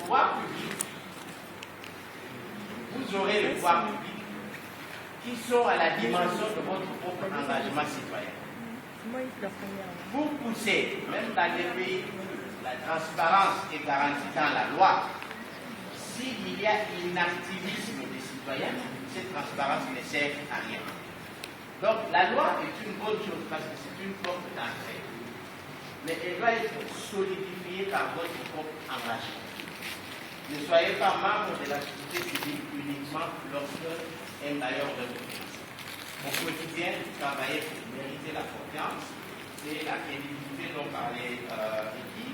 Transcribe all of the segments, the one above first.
pouvoir public, vous aurez le pouvoir public qui sont à la dimension de votre propre engagement citoyen. Pour pousser, même dans les pays où la transparence est garantie dans la loi, s'il y a inactivisme des citoyens, cette transparence ne sert à rien. Donc la loi est une bonne chose parce que c'est une porte d'entrée. Mais elle doit être solidifiée par votre propre engagement. Ne soyez pas membre de la société civile uniquement lorsque un bailleur de vous finance. Au quotidien, travailler pour mériter la confiance, c'est la crédibilité dont parlait Vicky,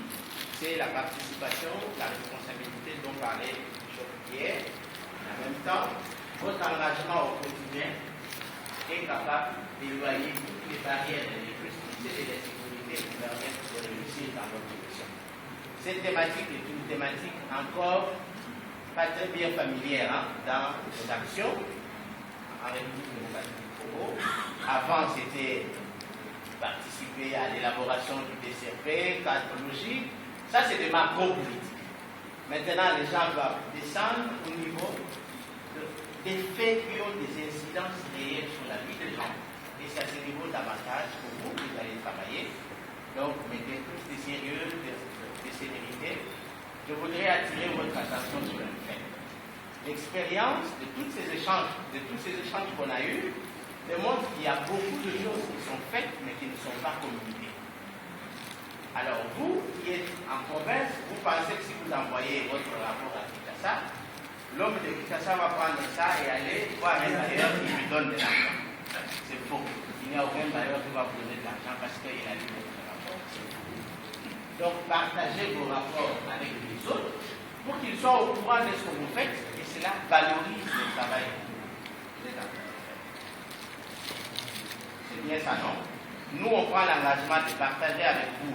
c'est la participation, la responsabilité dont parlait Pierre. En même temps, votre engagement au quotidien est capable d'éloigner toutes les barrières de l'injustice et de l'insécurité qui permettent de réussir dans votre mission. Cette thématique est une thématique encore pas très bien familière dans nos actions en République démocratique du Congo. Avant, c'était participer à l'élaboration du DCP, cartologie. Ça, c'est des macros politiques. Maintenant, les gens doivent descendre au niveau des faits qui ont des incidences réelles sur la vie des gens. Et c'est à ce niveau davantage pour vous que vous allez travailler. Donc, mettez plus de sérieux, de sévérité. Je voudrais attirer votre attention sur un fait. L'expérience de tous ces échanges qu'on a eus démontre qu'il y a beaucoup de choses qui sont faites mais qui ne sont pas communiquées. Alors vous qui êtes en province, vous pensez que si vous envoyez votre rapport à Kinshasa, l'homme de Kinshasa va prendre ça et aller voir un bailleur qui lui donne de l'argent. C'est faux. Il n'y a aucun bailleur qui va vous donner de l'argent parce qu'il a lu votre rapport. C'est faux. Donc partagez vos rapports avec les autres pour qu'ils soient au courant de ce que vous faites et cela valorise le travail que vous êtes en train de faire. C'est bien ça, non? Nous, on prend l'engagement de partager avec vous.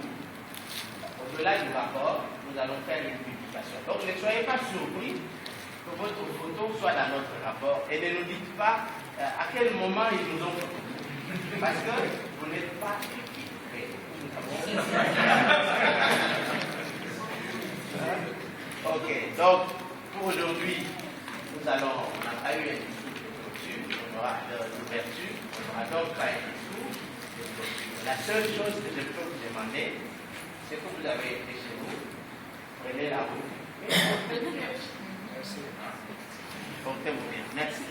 Au-delà du rapport, nous allons faire une publication. Donc ne soyez pas surpris que votre photo soit dans notre rapport et ne nous dites pas à quel moment ils nous ont photocopié. Parce que vous n'êtes pas équilibrés. Ok, donc pour aujourd'hui, on n'a pas eu un discours de clôture, on aura l'ouverture, on n'aura donc pas un discours de clôture. La seule chose que je peux vous demander, c'est que vous avez été chez vous, prenez la route et portez-vous bien. Merci. Portez-vous bien. Merci.